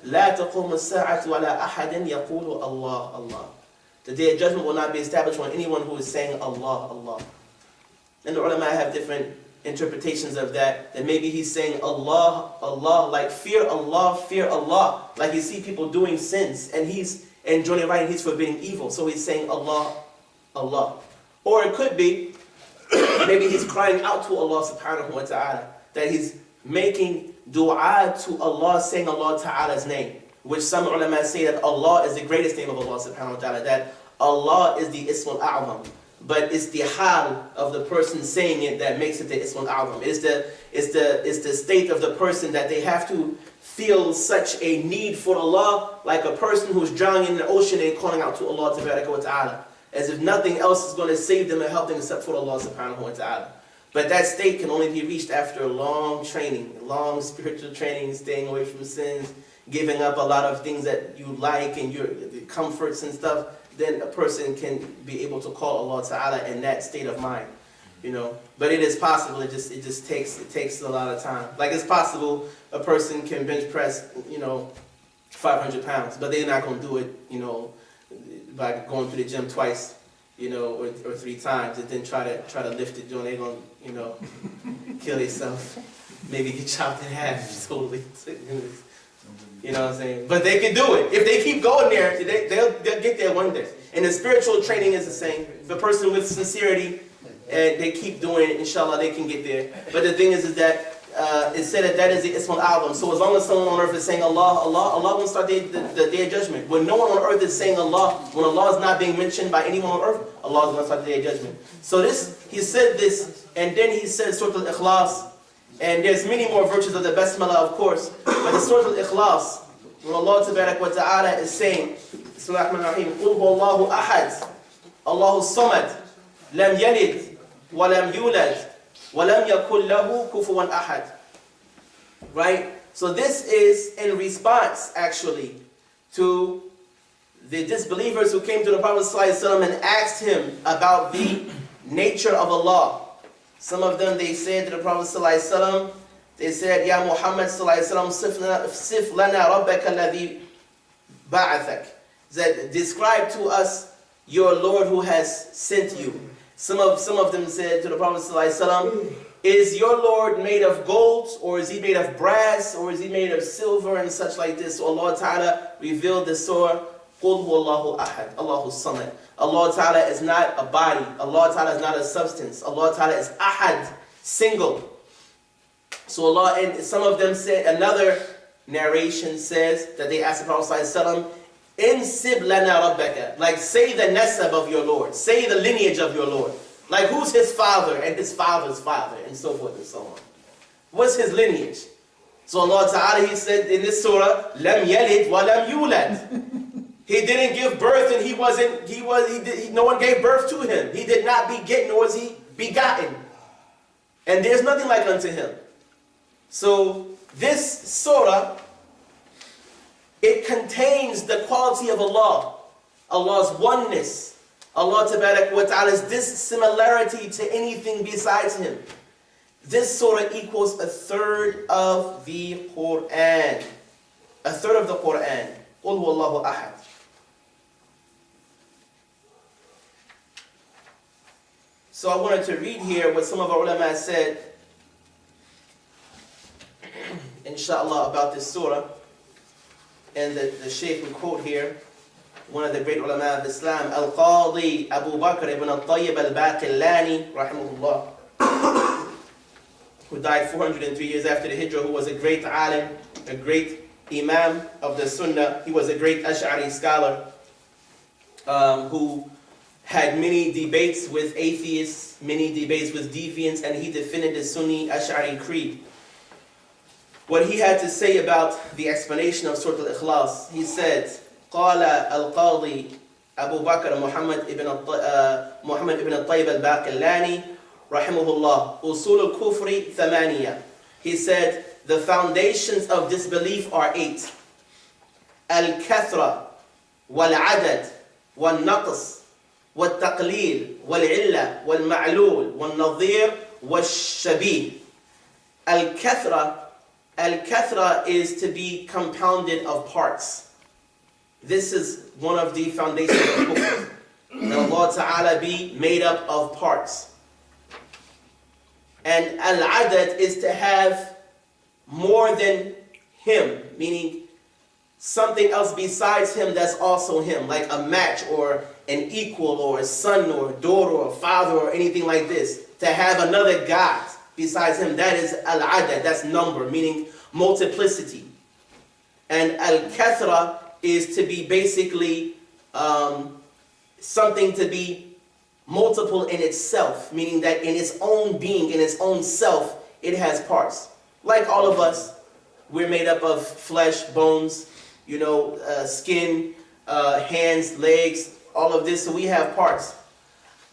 لا تقوم الساعة ولا أحد يقول الله الله. The day of judgment will not be established on anyone who is saying Allah Allah. And the ulama have different interpretations of that. That maybe he's saying Allah Allah, like fear Allah. Like you see people doing sins and he's enjoining right and he's forbidding evil. So he's saying Allah Allah. Or it could be maybe he's crying out to Allah subhanahu wa ta'ala. That he's making dua to Allah, saying Allah Ta'ala's name. Which some ulama say that Allah is the greatest name of Allah subhanahu wa ta'ala. That Allah is the Ism al-A'zam. But it's the hal of the person saying it that makes it the Ism al-A'zam. It's the state of the person that they have to feel such a need for Allah, like a person who's drowning in the ocean and calling out to Allah Ta'ala. As if nothing else is going to save them and help them except for Allah subhanahu wa ta'ala. But that state can only be reached after a long training, long spiritual training, staying away from sins, giving up a lot of things that you like and your comforts and stuff. Then a person can be able to call Allah Ta'ala in that state of mind, you know. But it is possible. It just takes a lot of time. Like it's possible a person can bench press, you know, 500 pounds, but they're not going to do it, you know, by going to the gym twice, you know, or 3 times, and then try to lift it. They're going to, you know, kill themselves, maybe get chopped in half totally. You know what I'm saying? But they can do it. If they keep going there, they'll get there one day. And the spiritual training is the same. The person with sincerity, and they keep doing it, inshallah, they can get there. But the thing is that it said that is the Ism al-A'zam. So as long as someone on earth is saying Allah, Allah, Allah won't start the day of judgment. When no one on earth is saying Allah, when Allah is not being mentioned by anyone on earth, Allah is going to start the day of judgment. So he said this, and then he said Surah Al-Ikhlas. And there's many more virtues of the Basmala, of course. But the Surah Al-Ikhlas, when Allah Tabarak wa Ta'ala is saying, Bismillah ar-Rahman ar-Rahim, قُلْ هُوَ اللَّهُ أَحَدٌ اللَّهُ الصَّمَدُ لَمْ يَلِدْ وَلَمْ يُولَدْ وَلَمْ يَكُنْ لَهُ كُفُوًا أَحَدٌ. Right? So this is in response, actually, to the disbelievers who came to the Prophet ﷺ and asked him about the nature of Allah. Some of them, they said to the Prophet ﷺ, they said, Ya Muhammad ﷺ, sif lana rabbaka alladhi ba'athak. That describe to us your Lord who has sent you. Some of them said to the Prophet ﷺ, is your Lord made of gold, or is he made of brass, or is he made of silver, and such like this? So Allah Ta'ala revealed the surah, قُلْ هُوَ اللَّهُ أَحَدٌ اللَّهُ الصَّمَدُ. Allah Ta'ala is not a body. Allah Ta'ala is not a substance. Allah Ta'ala is ahad, single. So Allah, and some of them said, another narration says that they asked the Prophet ﷺ, Insib lana rabbaka, like say the nasab of your Lord, say the lineage of your Lord. Like who's his father and his father's father, and so forth and so on. What's his lineage? So Allah Ta'ala, he said in this surah, Lam yalid wa lam yulad. He didn't give birth, and no one gave birth to him. He did not beget, nor was he begotten. And there's nothing like unto him. So this surah, it contains the quality of Allah, Allah's oneness, Allah Tabarak wa Ta'ala's dissimilarity to anything besides him. This surah equals 1/3 of the Quran. 1/3 of the Quran. قُلْ هُوَ اللَّهُ أَحَدٌ. So I wanted to read here what some of our ulama said, inshallah, about this surah. And the Shaykh will quote here, one of the great ulama of Islam, Al-Qadi Abu Bakr ibn al-Tayyib al-Baqillani, rahimahullah, who died 403 years after the Hijrah, who was a great alim, a great imam of the Sunnah. He was a great Ash'ari scholar who had many debates with atheists, many debates with deviants, and he defended the Sunni Ash'ari creed. What he had to say about the explanation of Surah Al-Ikhlas, he said, قال القاضي أبو بكر محمد ابن الطيب الباقلاني رحمه الله أصول الكفر ثمانية. He said, the foundations of disbelief are 8. الكثرة والعدد والنقص والتقليل والعلة والمعلول والنظير والشبيه. الكثرة Al-kathra is to be compounded of parts. This is one of the foundations of kufr. That Allah Ta'ala be made up of parts. And al-adad is to have more than him, meaning something else besides him that's also him, like a match or an equal or a son or a daughter or a father or anything like this. To have another God besides him, that is al-adad, that's number, meaning multiplicity. And al-kathra is to be basically something to be multiple in itself, meaning that in its own being, in its own self, it has parts. Like all of us, we're made up of flesh, bones, skin, hands, legs, all of this, so we have parts.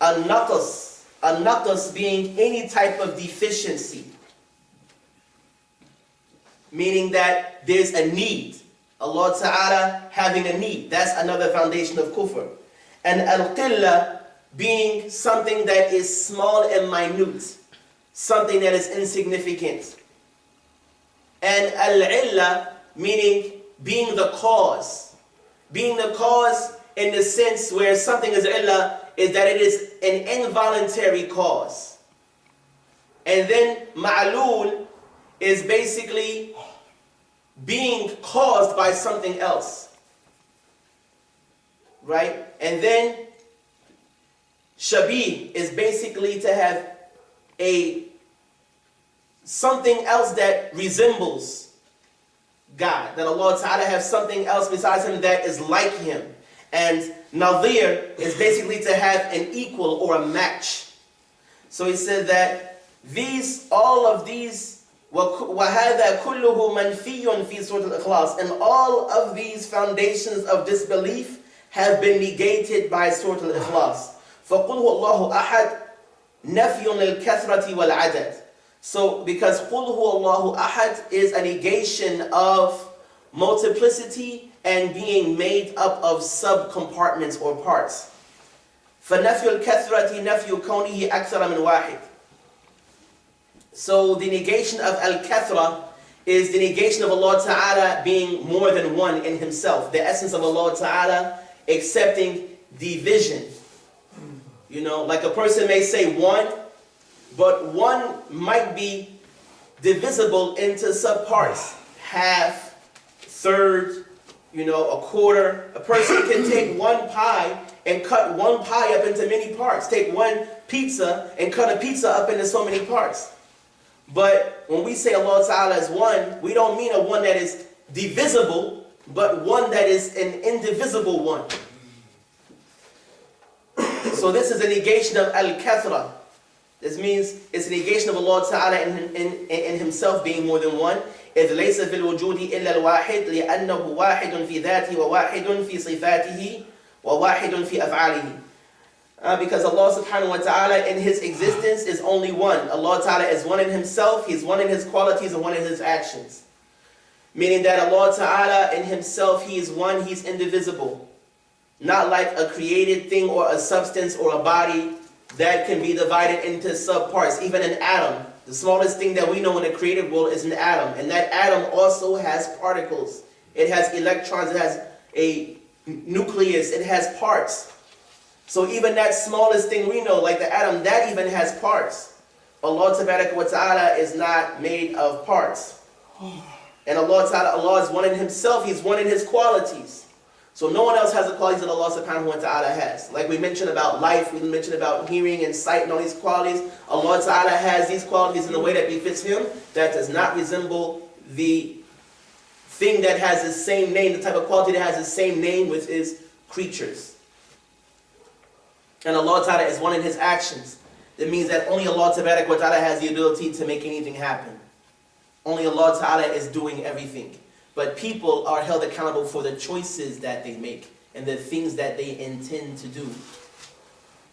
A-naqas being any type of deficiency, meaning that there's a need. Allah Ta'ala having a need, that's another foundation of kufr. And al-qillah being something that is small and minute, something that is insignificant. And al-illah meaning being the cause. Being the cause in the sense where something is illah is that it is an involuntary cause. And then ma'lul is basically being caused by something else. Right? And then shabih is basically to have something else that resembles God, that Allah Ta'ala has something else besides him that is like him. And nadir is basically to have an equal or a match. So he said that all of these, وَهَذَا كُلُّهُ مَنْفِيٌّ فِي سُورَةِ الْإِخْلَاصِ, and all of these foundations of disbelief have been negated by Surah Al-Ikhlas. فَقُلْ هُوَ اللَّهُ أَحَدٌ نَفْيٌ لِلْكَثْرَةِ وَالْعَدَدِ. So, because قُلْ هُوَ اللَّهُ أَحَدٌ is a negation of multiplicity and being made up of sub-compartments or parts. فَنَفْيُ الْكَثْرَةِ نَفْيُ كَوْنِهِ أَكْثَرَ مِنْ وَاحِدٍ. So the negation of al-kathra is the negation of Allah Ta'ala being more than one in himself. The essence of Allah Ta'ala accepting division. Like a person may say one, but one might be divisible into subparts. Half, third, a quarter. A person can take one pie and cut one pie up into many parts. Take one pizza and cut a pizza up into so many parts. But when we say Allah Ta'ala is one, we don't mean a one that is divisible, but one that is an indivisible one. So this is a negation of al-kathra. This means it's a negation of Allah Ta'ala in himself being more than one. إِذْ لَيْسَ فِي الْوُجُودِ إِلَّا الْوَاحِدِ لِأَنَّهُ وَاحِدٌ فِي ذَاتِهِ وَوَاحِدٌ فِي صِفَاتِهِ وَوَاحِدٌ فِي أَفْعَالِهِ. Because Allah Subhanahu wa Ta'ala in his existence is only one. Allah Ta'ala is one in himself, he's one in his qualities and one in his actions. Meaning that Allah Ta'ala in himself, he is one, he's indivisible. Not like a created thing or a substance or a body that can be divided into subparts. Even an atom, the smallest thing that we know in the created world is an atom. And that atom also has particles. It has electrons, it has a nucleus, it has parts. So even that smallest thing we know, like the atom, that even has parts. Allah Ta'ala is not made of parts. And Allah is one in himself, he's one in his qualities. So no one else has the qualities that Allah Subhanahu wa Ta'ala has. Like we mentioned about life, we mentioned about hearing and sight and all these qualities. Allah Ta'ala has these qualities in a way that befits him, that does not resemble the thing that has the same name, the type of quality that has the same name with his creatures. And Allah Ta'ala is one in his actions. That means that only Allah Ta'ala has the ability to make anything happen. Only Allah Ta'ala is doing everything. But people are held accountable for the choices that they make and the things that they intend to do.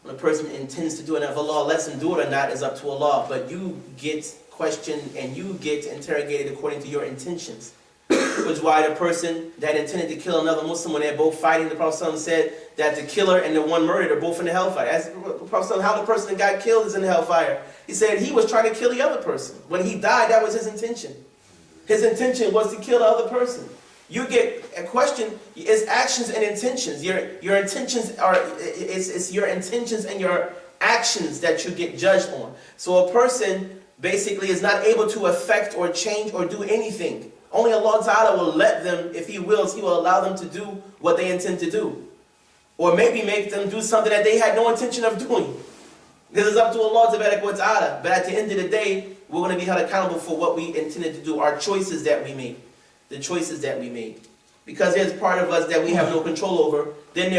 When a person intends to do it, and if Allah lets him do it or not is up to Allah. But you get questioned and you get interrogated according to your intentions. Which is why the person that intended to kill another Muslim, when they're both fighting, the Prophet said that the killer and the one murdered are both in the hellfire. Asked the Prophet how the person that got killed is in the hellfire. He said he was trying to kill the other person. When he died, that was his intention. His intention was to kill the other person. You get a question, it's actions and intentions. Your intentions are, it's your intentions and your actions that you get judged on. So a person basically is not able to affect or change or do anything. Only Allah Ta'ala will let them, if He wills, He will allow them to do what they intend to do. Or maybe make them do something that they had no intention of doing. This is up to Allah Ta'ala. But at the end of the day, we're going to be held accountable for what we intended to do, our choices that we made. The choices that we made. Because there's part of us that we have no control over,